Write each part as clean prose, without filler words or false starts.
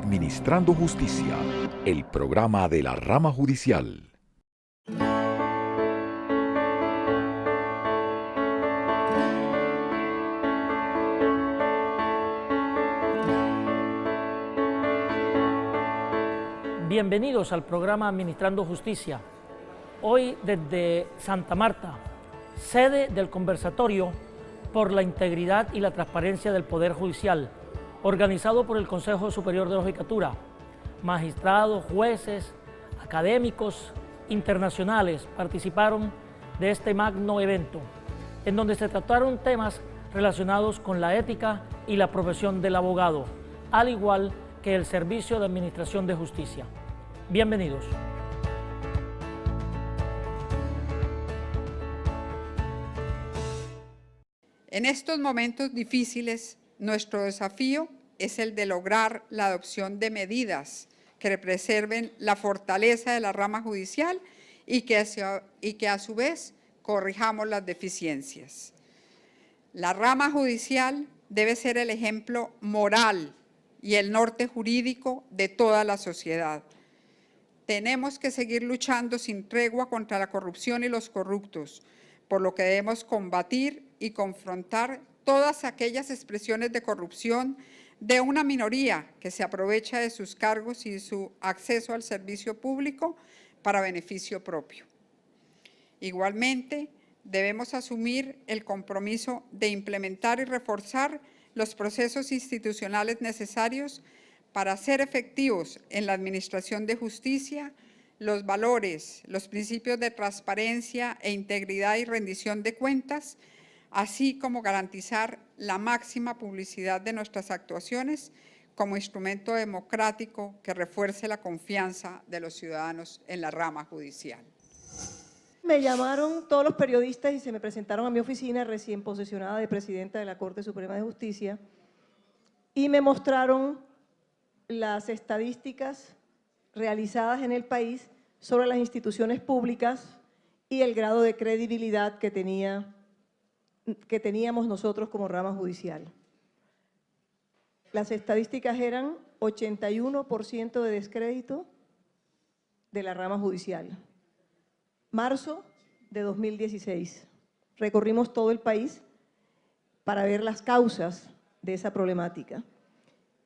Administrando Justicia, el programa de la rama judicial. Bienvenidos al programa Administrando Justicia. Hoy desde Santa Marta, sede del conversatorio por la integridad y la transparencia del Poder Judicial, organizado por el Consejo Superior de la Judicatura. Magistrados, jueces, académicos internacionales participaron de este magno evento, en donde se trataron temas relacionados con la ética y la profesión del abogado, al igual que el servicio de administración de justicia. Bienvenidos. En estos momentos difíciles, nuestro desafío es el de lograr la adopción de medidas que preserven la fortaleza de la rama judicial y que a su vez corrijamos las deficiencias. La rama judicial debe ser el ejemplo moral y el norte jurídico de toda la sociedad. Tenemos que seguir luchando sin tregua contra la corrupción y los corruptos, por lo que debemos combatir y confrontar todas aquellas expresiones de corrupción de una minoría que se aprovecha de sus cargos y su acceso al servicio público para beneficio propio. Igualmente, debemos asumir el compromiso de implementar y reforzar los procesos institucionales necesarios para ser efectivos en la administración de justicia, los valores, los principios de transparencia e integridad y rendición de cuentas, así como garantizar la máxima publicidad de nuestras actuaciones como instrumento democrático que refuerce la confianza de los ciudadanos en la rama judicial. Me llamaron todos los periodistas y se me presentaron a mi oficina recién posesionada de presidenta de la Corte Suprema de Justicia y me mostraron las estadísticas realizadas en el país sobre las instituciones públicas y el grado de credibilidad que teníamos nosotros como rama judicial. Las estadísticas eran 81% de descrédito de la rama judicial. Marzo de 2016. Recorrimos todo el país para ver las causas de esa problemática.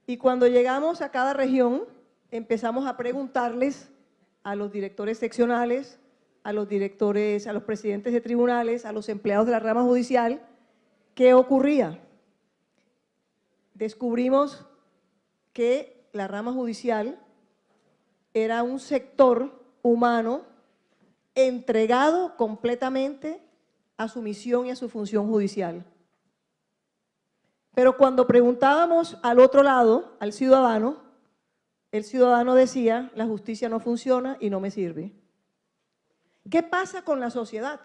Y cuando llegamos a cada región, empezamos a preguntarles a los directores seccionales, a los presidentes de tribunales, a los empleados de la rama judicial, ¿qué ocurría? Descubrimos que la rama judicial era un sector humano entregado completamente a su misión y a su función judicial. Pero cuando preguntábamos al otro lado, al ciudadano, el ciudadano decía, la justicia no funciona y no me sirve. ¿Qué pasa con la sociedad?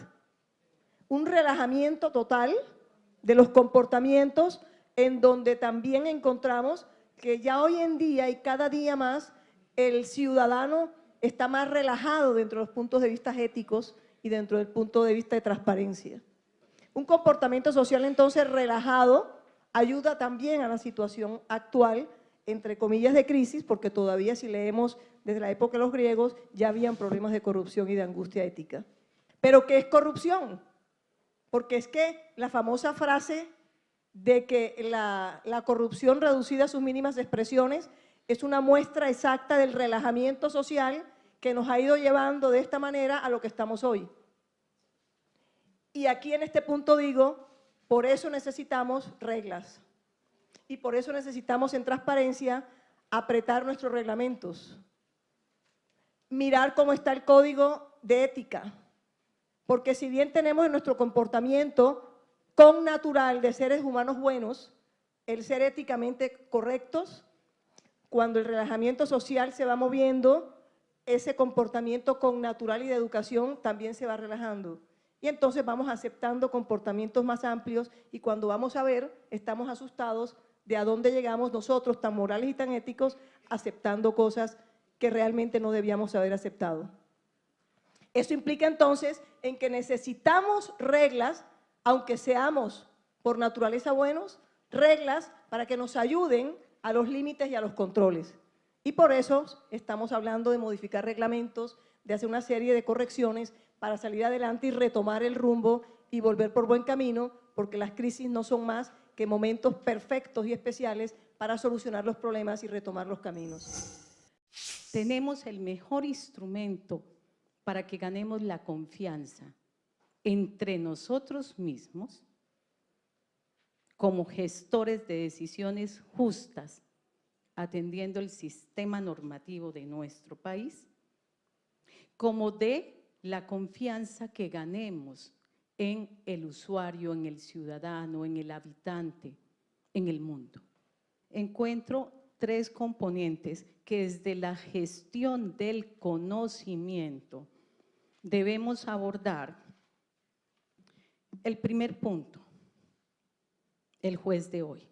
Un relajamiento total de los comportamientos en donde también encontramos que ya hoy en día y cada día más el ciudadano está más relajado dentro de los puntos de vista éticos y dentro del punto de vista de transparencia. Un comportamiento social entonces relajado ayuda también a la situación actual, entre comillas, de crisis, porque todavía si leemos desde la época de los griegos ya habían problemas de corrupción y de angustia ética. ¿Pero qué es corrupción? Porque es que la famosa frase de que la corrupción reducida a sus mínimas expresiones es una muestra exacta del relajamiento social que nos ha ido llevando de esta manera a lo que estamos hoy. Y aquí en este punto digo, por eso necesitamos reglas y por eso necesitamos en transparencia apretar nuestros reglamentos, mirar cómo está el código de ética, porque si bien tenemos en nuestro comportamiento connatural de seres humanos buenos, el ser éticamente correctos, cuando el relajamiento social se va moviendo, ese comportamiento connatural y de educación también se va relajando. Y entonces vamos aceptando comportamientos más amplios y cuando vamos a ver, estamos asustados de a dónde llegamos nosotros, tan morales y tan éticos, aceptando cosas que realmente no debíamos haber aceptado. Eso implica entonces en que necesitamos reglas, aunque seamos por naturaleza buenos, reglas para que nos ayuden a los límites y a los controles. Y por eso estamos hablando de modificar reglamentos, de hacer una serie de correcciones para salir adelante y retomar el rumbo y volver por buen camino, porque las crisis no son más que momentos perfectos y especiales para solucionar los problemas y retomar los caminos. Tenemos el mejor instrumento para que ganemos la confianza entre nosotros mismos como gestores de decisiones justas, atendiendo el sistema normativo de nuestro país, como de la confianza que ganemos en el usuario, en el ciudadano, en el habitante, en el mundo. Encuentro tres componentes que desde la gestión del conocimiento debemos abordar. El primer punto, el juez de hoy.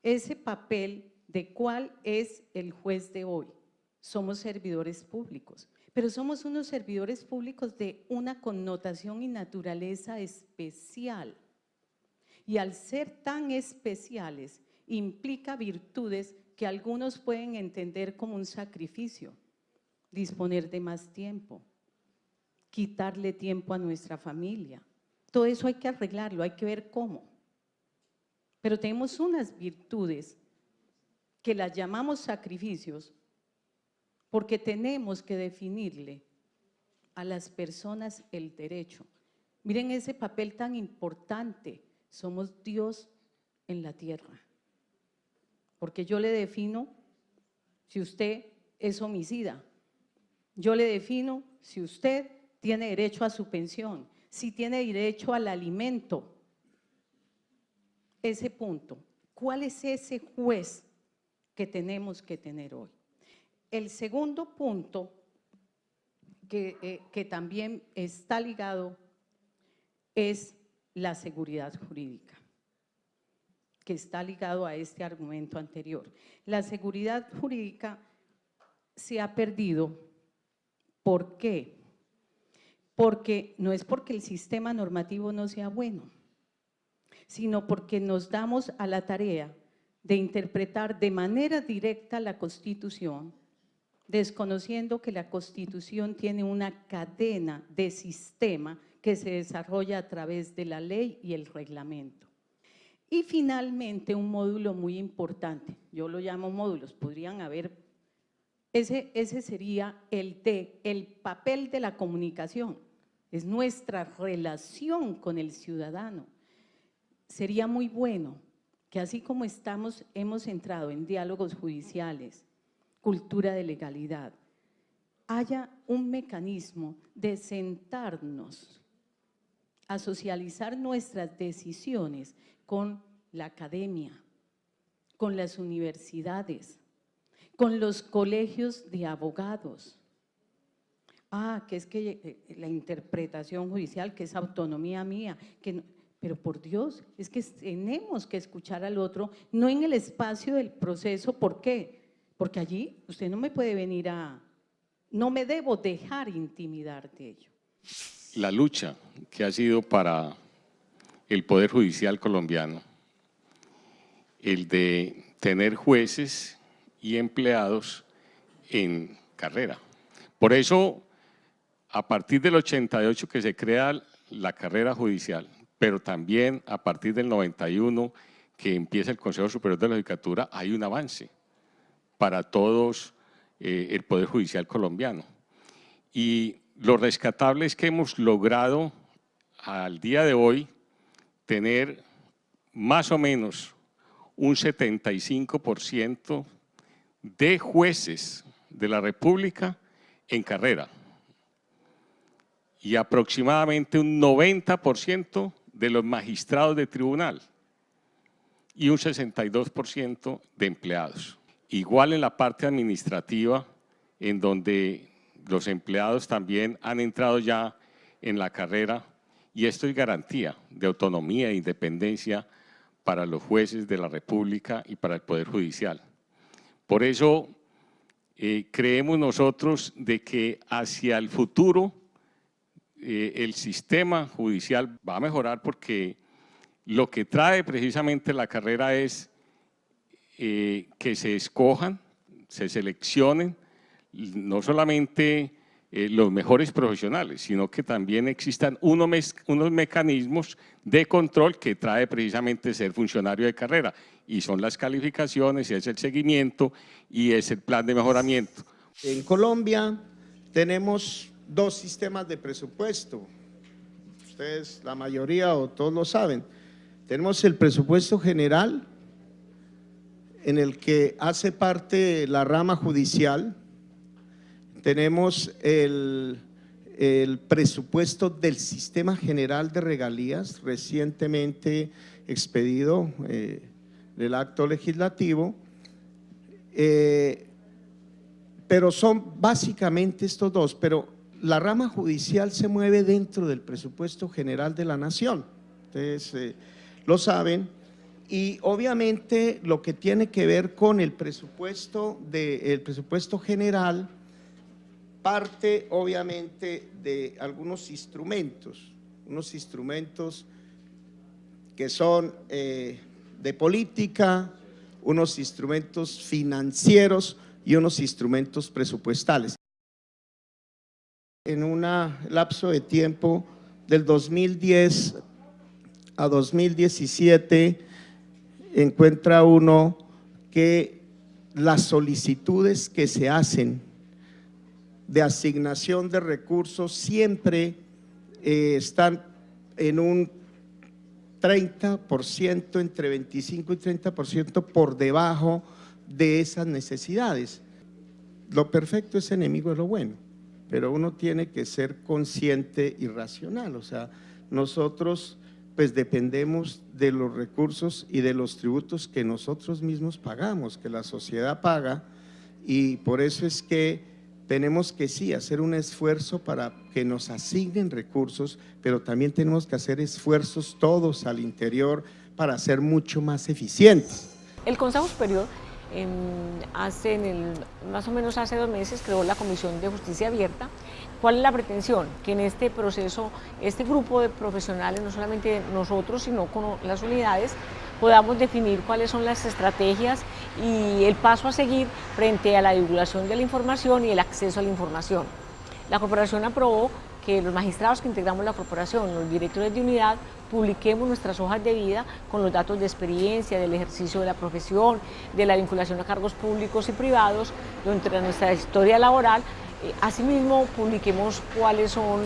Ese papel de cuál es el juez de hoy. Somos servidores públicos, pero somos unos servidores públicos de una connotación y naturaleza especial. Y al ser tan especiales, implica virtudes que algunos pueden entender como un sacrificio, disponer de más tiempo, quitarle tiempo a nuestra familia. Todo eso hay que arreglarlo, hay que ver cómo. Pero tenemos unas virtudes que las llamamos sacrificios porque tenemos que definirle a las personas el derecho. Miren ese papel tan importante, somos Dios en la tierra. Porque yo le defino si usted es homicida, yo le defino si usted tiene derecho a su pensión, si tiene derecho al alimento. Ese punto, ¿cuál es ese juez que tenemos que tener hoy? El segundo punto que también está ligado es la seguridad jurídica, que está ligado a este argumento anterior. La seguridad jurídica se ha perdido. ¿Por qué? Porque no es porque el sistema normativo no sea bueno, sino porque nos damos a la tarea de interpretar de manera directa la Constitución, desconociendo que la Constitución tiene una cadena de sistema que se desarrolla a través de la ley y el reglamento. Y finalmente un módulo muy importante, yo lo llamo módulos, podrían haber, ese sería el papel de la comunicación, es nuestra relación con el ciudadano. Sería muy bueno que así como hemos entrado en diálogos judiciales, cultura de legalidad, haya un mecanismo de sentarnos a socializar nuestras decisiones con la academia, con las universidades, con los colegios de abogados. Que es que la interpretación judicial, que es autonomía mía, que no, pero por Dios, es que tenemos que escuchar al otro, no en el espacio del proceso. ¿Por qué? Porque allí usted no me puede venir no me debo dejar intimidar de ello. La lucha que ha sido para el Poder Judicial colombiano, el de tener jueces y empleados en carrera. Por eso, a partir del 88 que se crea la carrera judicial, pero también a partir del 91 que empieza el Consejo Superior de la Judicatura, hay un avance para todos el Poder Judicial colombiano. Y lo rescatable es que hemos logrado al día de hoy tener más o menos un 75% de jueces de la República en carrera y aproximadamente un 90% de los magistrados de tribunal y un 62% de empleados. Igual en la parte administrativa, en donde los empleados también han entrado ya en la carrera, y esto es garantía de autonomía e independencia para los jueces de la República y para el Poder Judicial. Por eso creemos nosotros de que hacia el futuro el sistema judicial va a mejorar, porque lo que trae precisamente la carrera es que se escojan, se seleccionen no solamente los mejores profesionales, sino que también existan unos mecanismos de control que trae precisamente ser funcionario de carrera, y son las calificaciones, y es el seguimiento, y es el plan de mejoramiento. En Colombia tenemos dos sistemas de presupuesto. Ustedes, la mayoría o todos lo saben. Tenemos el presupuesto general, en el que hace parte la rama judicial. Tenemos el presupuesto del Sistema General de Regalías, recientemente expedido del acto legislativo, pero son básicamente estos dos, pero la rama judicial se mueve dentro del presupuesto general de la nación, ustedes lo saben, y obviamente lo que tiene que ver con el presupuesto general parte obviamente de algunos instrumentos, unos instrumentos que son de política, unos instrumentos financieros y unos instrumentos presupuestales. En un lapso de tiempo del 2010 a 2017 encuentra uno que las solicitudes que se hacen de asignación de recursos siempre están en un 30%, entre 25 y 30% por debajo de esas necesidades. Lo perfecto es enemigo de lo bueno, pero uno tiene que ser consciente y racional. O sea, nosotros pues dependemos de los recursos y de los tributos que nosotros mismos pagamos, que la sociedad paga, y por eso es que tenemos que sí hacer un esfuerzo para que nos asignen recursos, pero también tenemos que hacer esfuerzos todos al interior para ser mucho más eficientes. El Consejo Superior más o menos hace 2 meses creó la Comisión de Justicia Abierta. ¿Cuál es la pretensión? Que en este proceso, este grupo de profesionales, no solamente nosotros, sino con las unidades, podamos definir cuáles son las estrategias y el paso a seguir frente a la divulgación de la información y el acceso a la información. La corporación aprobó que los magistrados que integramos la corporación, los directores de unidad, publiquemos nuestras hojas de vida con los datos de experiencia, del ejercicio de la profesión, de la vinculación a cargos públicos y privados, de nuestra historia laboral. Asimismo, publiquemos cuáles son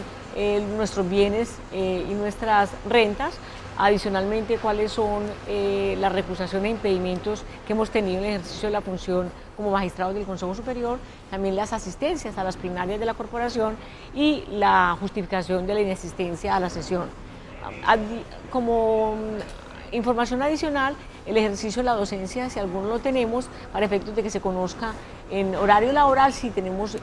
nuestros bienes y nuestras rentas. Adicionalmente, cuáles son las recusaciones e impedimentos que hemos tenido en el ejercicio de la función como magistrados del Consejo Superior, también las asistencias a las plenarias de la corporación y la justificación de la inasistencia a la sesión. Como información adicional, el ejercicio de la docencia, si alguno lo tenemos, para efectos de que se conozca en horario laboral si tenemos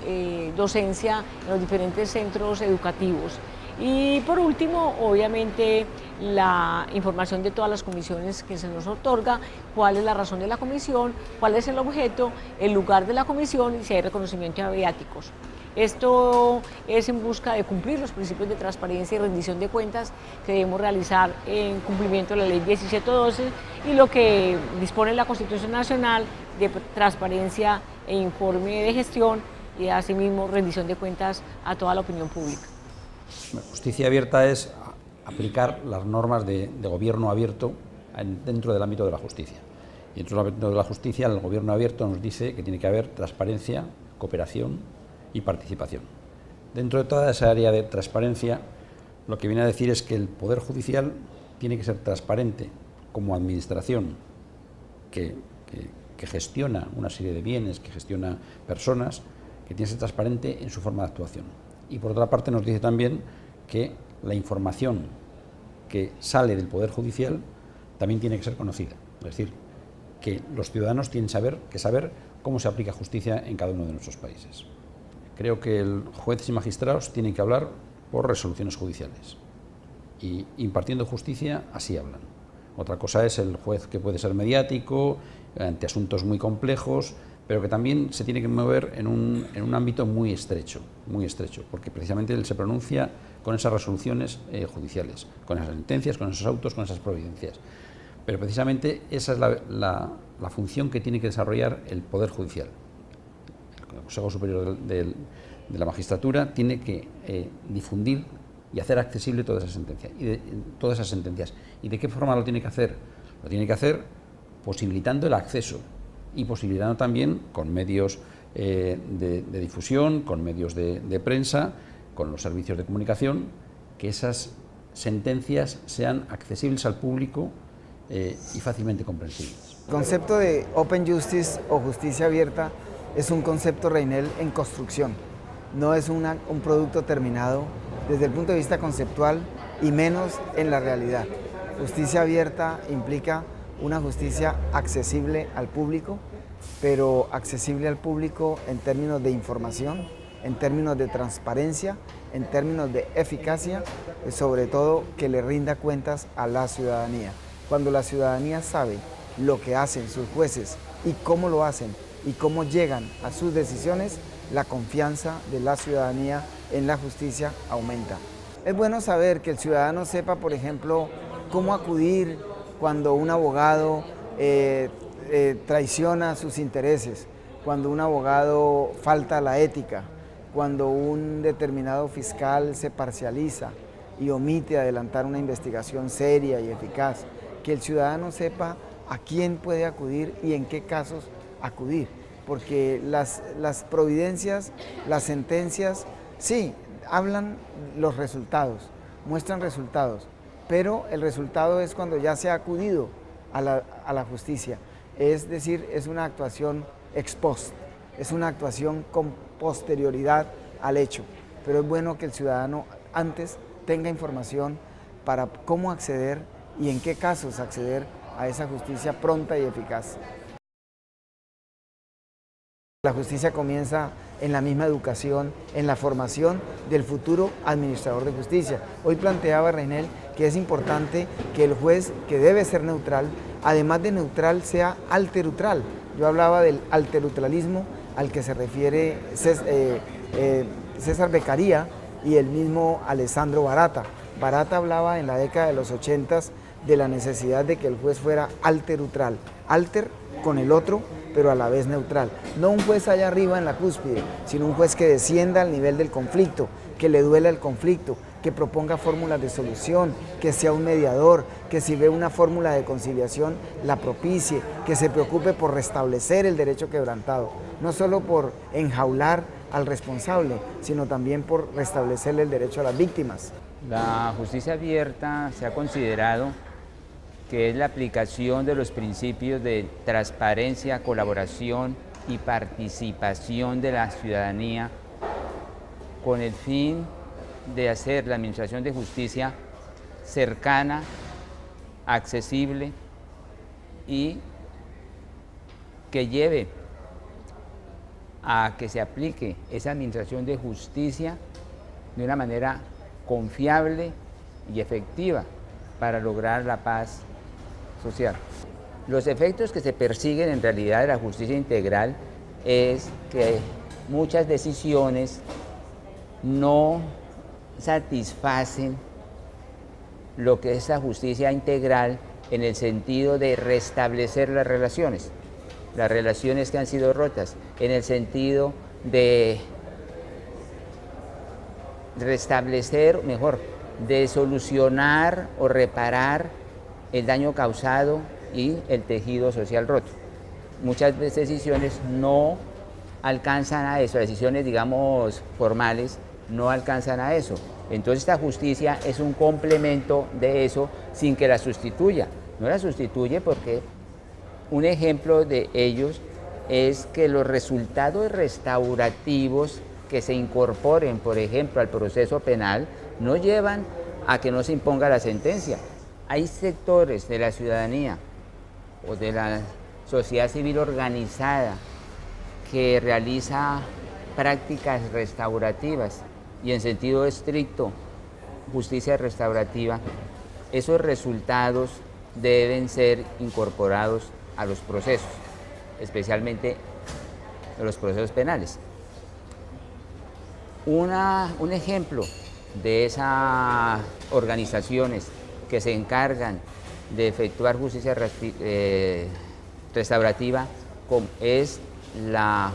docencia en los diferentes centros educativos. Y por último, obviamente, la información de todas las comisiones que se nos otorga, cuál es la razón de la comisión, cuál es el objeto, el lugar de la comisión y si hay reconocimiento de viáticos. Esto es en busca de cumplir los principios de transparencia y rendición de cuentas que debemos realizar en cumplimiento de la Ley 1712 y lo que dispone la Constitución Nacional de transparencia e informe de gestión y asimismo rendición de cuentas a toda la opinión pública. Justicia abierta es aplicar las normas de gobierno abierto dentro del ámbito de la justicia. Y dentro del ámbito de la justicia, el gobierno abierto nos dice que tiene que haber transparencia, cooperación y participación. Dentro de toda esa área de transparencia, lo que viene a decir es que el Poder Judicial tiene que ser transparente como administración que gestiona una serie de bienes, que gestiona personas, que tiene que ser transparente en su forma de actuación. Y por otra parte nos dice también que la información que sale del Poder Judicial también tiene que ser conocida. Es decir, que los ciudadanos tienen que saber cómo se aplica justicia en cada uno de nuestros países. Creo que jueces y magistrados tienen que hablar por resoluciones judiciales. Y impartiendo justicia, así hablan. Otra cosa es el juez que puede ser mediático, ante asuntos muy complejos, pero que también se tiene que mover en un ámbito muy estrecho, porque precisamente él se pronuncia con esas resoluciones judiciales, con esas sentencias, con esos autos, con esas providencias. Pero precisamente esa es la función que tiene que desarrollar el Poder Judicial. El Consejo Superior de la Magistratura tiene que difundir y hacer accesible todas esas sentencias. ¿Y de qué forma lo tiene que hacer? Lo tiene que hacer posibilitando el acceso y posibilitando también con medios de difusión, con medios de prensa, con los servicios de comunicación, que esas sentencias sean accesibles al público y fácilmente comprensibles. El concepto de Open Justice o justicia abierta es un concepto, Reinel, en construcción. No es un producto terminado desde el punto de vista conceptual y menos en la realidad. Justicia abierta implica una justicia accesible al público, pero accesible al público en términos de información, en términos de transparencia, en términos de eficacia, y sobre todo que le rinda cuentas a la ciudadanía. Cuando la ciudadanía sabe lo que hacen sus jueces y cómo lo hacen y cómo llegan a sus decisiones, la confianza de la ciudadanía en la justicia aumenta. Es bueno saber que el ciudadano sepa, por ejemplo, cómo acudir cuando un abogado traiciona sus intereses, cuando un abogado falta a la ética, cuando un determinado fiscal se parcializa y omite adelantar una investigación seria y eficaz, que el ciudadano sepa a quién puede acudir y en qué casos acudir, porque las providencias, las sentencias, sí, hablan los resultados, muestran resultados, pero el resultado es cuando ya se ha acudido a la justicia, es decir, es una actuación ex post, es una actuación con posterioridad al hecho, pero es bueno que el ciudadano antes tenga información para cómo acceder y en qué casos acceder a esa justicia pronta y eficaz. La justicia comienza en la misma educación, en la formación del futuro administrador de justicia. Hoy planteaba Reinel que es importante que el juez, que debe ser neutral, además de neutral, sea alterutral. Yo hablaba del alterutralismo al que se refiere César Beccaria y el mismo Alessandro Barata. Barata hablaba en la década de los 80 de la necesidad de que el juez fuera alterutral, alter con el otro, pero a la vez neutral. No un juez allá arriba en la cúspide, sino un juez que descienda al nivel del conflicto, que le duela el conflicto, que proponga fórmulas de solución, que sea un mediador, que si ve una fórmula de conciliación la propicie, que se preocupe por restablecer el derecho quebrantado, no solo por enjaular al responsable, sino también por restablecerle el derecho a las víctimas. La justicia abierta se ha considerado que es la aplicación de los principios de transparencia, colaboración y participación de la ciudadanía con el fin de hacer la administración de justicia cercana, accesible y que lleve a que se aplique esa administración de justicia de una manera confiable y efectiva para lograr la paz social. Los efectos que se persiguen en realidad de la justicia integral es que muchas decisiones no satisfacen lo que es la justicia integral en el sentido de restablecer las relaciones que han sido rotas, en el sentido de restablecer, mejor, de solucionar o reparar el daño causado y el tejido social roto. Muchas veces decisiones no alcanzan a eso, decisiones, digamos, formales, no alcanzan a eso. Entonces esta justicia es un complemento de eso sin que la sustituya. No la sustituye porque un ejemplo de ellos es que los resultados restaurativos que se incorporen, por ejemplo, al proceso penal, no llevan a que no se imponga la sentencia. Hay sectores de la ciudadanía o de la sociedad civil organizada que realiza prácticas restaurativas y en sentido estricto, justicia restaurativa. Esos resultados deben ser incorporados a los procesos, especialmente a los procesos penales. Un ejemplo de esas organizaciones que se encargan de efectuar justicia restaurativa es la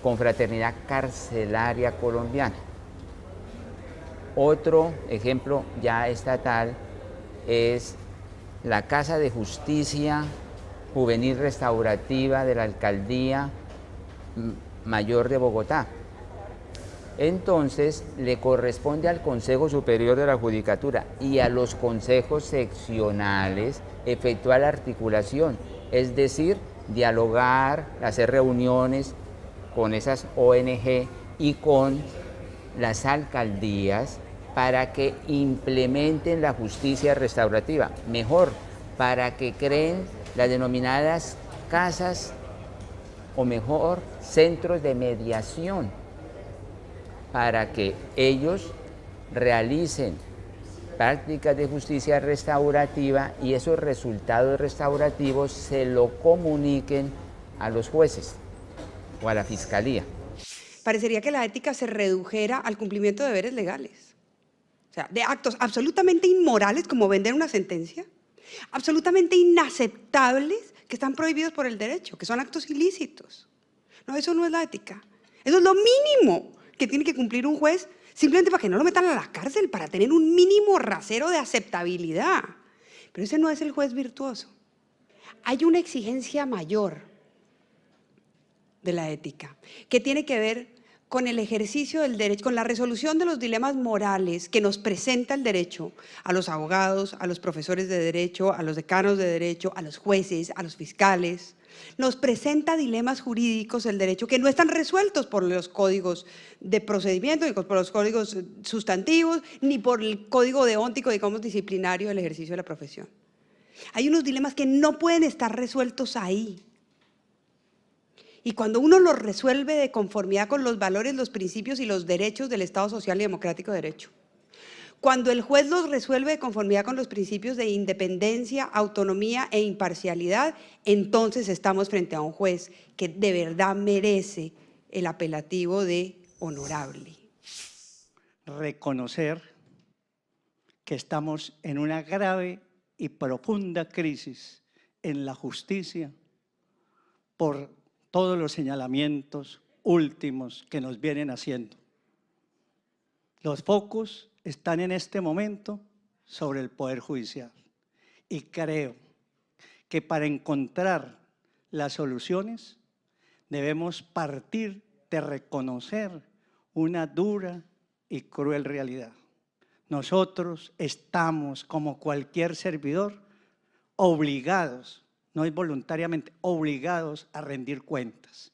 Confraternidad Carcelaria Colombiana. Otro ejemplo ya estatal es la Casa de Justicia Juvenil Restaurativa de la Alcaldía Mayor de Bogotá. Entonces, le corresponde al Consejo Superior de la Judicatura y a los consejos seccionales efectuar la articulación, es decir, dialogar, hacer reuniones con esas ONG y con las alcaldías para que implementen la justicia restaurativa, mejor, para que creen las denominadas casas o mejor, centros de mediación, para que ellos realicen prácticas de justicia restaurativa y esos resultados restaurativos se lo comuniquen a los jueces o a la fiscalía. Parecería que la ética se redujera al cumplimiento de deberes legales. O sea, de actos absolutamente inmorales como vender una sentencia, absolutamente inaceptables que están prohibidos por el derecho, que son actos ilícitos. No, eso no es la ética. Eso es lo mínimo que tiene que cumplir un juez simplemente para que no lo metan a la cárcel, para tener un mínimo rasero de aceptabilidad. Pero ese no es el juez virtuoso. Hay una exigencia mayor de la ética, que tiene que ver con el ejercicio del derecho, con la resolución de los dilemas morales que nos presenta el derecho a los abogados, a los profesores de derecho, a los decanos de derecho, a los jueces, a los fiscales. Nos presenta dilemas jurídicos el derecho que no están resueltos por los códigos de procedimiento, ni por los códigos sustantivos, ni por el código deóntico, digamos, disciplinario del ejercicio de la profesión. Hay unos dilemas que no pueden estar resueltos ahí. Y cuando uno los resuelve de conformidad con los valores, los principios y los derechos del Estado social y democrático de derecho, cuando el juez los resuelve de conformidad con los principios de independencia, autonomía e imparcialidad, entonces estamos frente a un juez que de verdad merece el apelativo de honorable. Reconocer que estamos en una grave y profunda crisis en la justicia por todos los señalamientos últimos que nos vienen haciendo. Los focos están en este momento sobre el Poder Judicial y creo que para encontrar las soluciones debemos partir de reconocer una dura y cruel realidad. Nosotros estamos, como cualquier servidor, obligados, no es voluntariamente, obligados a rendir cuentas.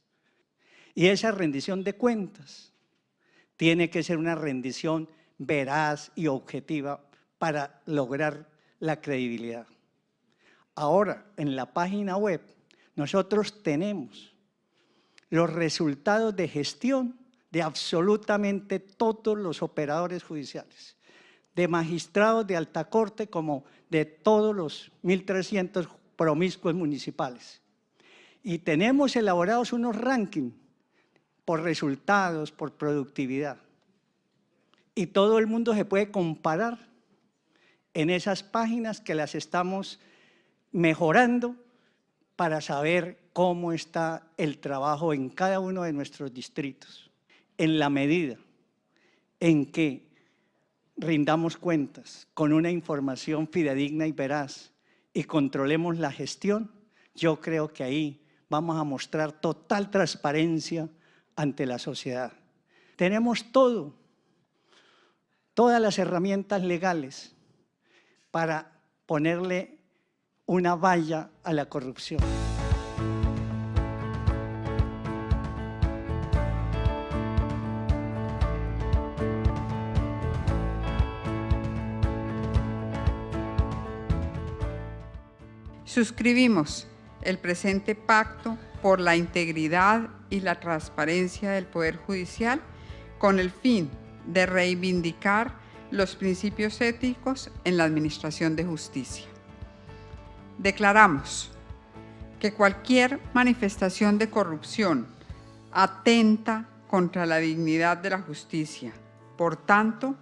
Y esa rendición de cuentas tiene que ser una rendición veraz y objetiva para lograr la credibilidad. Ahora, en la página web, nosotros tenemos los resultados de gestión de absolutamente todos los operadores judiciales, de magistrados de alta corte como de todos los 1.300 promiscuos municipales. Y tenemos elaborados unos rankings por resultados, por productividad. Y todo el mundo se puede comparar en esas páginas que las estamos mejorando para saber cómo está el trabajo en cada uno de nuestros distritos. En la medida en que rindamos cuentas con una información fidedigna y veraz y controlemos la gestión, yo creo que ahí vamos a mostrar total transparencia ante la sociedad. Tenemos todas las herramientas legales para ponerle una valla a la corrupción. Suscribimos el presente pacto por la integridad y la transparencia del Poder Judicial con el fin de reivindicar los principios éticos en la administración de justicia. Declaramos que cualquier manifestación de corrupción atenta contra la dignidad de la justicia. Por tanto,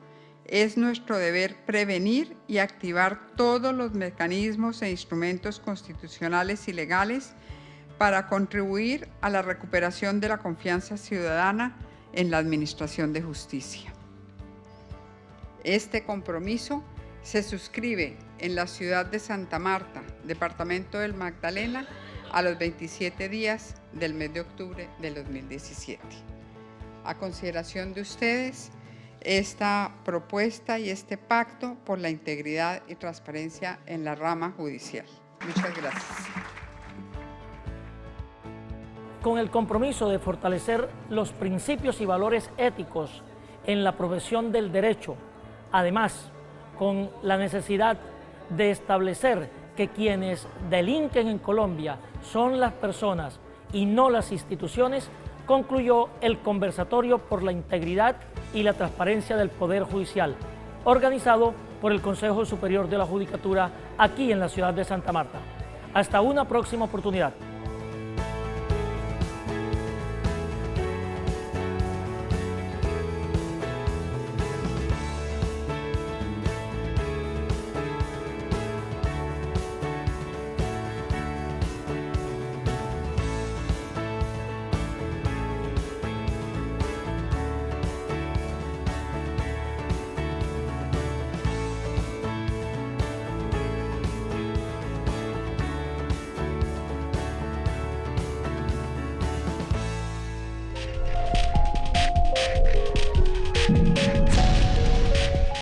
es nuestro deber prevenir y activar todos los mecanismos e instrumentos constitucionales y legales para contribuir a la recuperación de la confianza ciudadana en la administración de justicia. Este compromiso se suscribe en la ciudad de Santa Marta, departamento del Magdalena, a los 27 días del mes de octubre del 2017. A consideración de ustedes, esta propuesta y este pacto por la integridad y transparencia en la rama judicial. Muchas gracias. Con el compromiso de fortalecer los principios y valores éticos en la profesión del derecho, además, con la necesidad de establecer que quienes delinquen en Colombia son las personas y no las instituciones, concluyó el conversatorio por la integridad y la transparencia del Poder Judicial, organizado por el Consejo Superior de la Judicatura aquí en la ciudad de Santa Marta. Hasta una próxima oportunidad.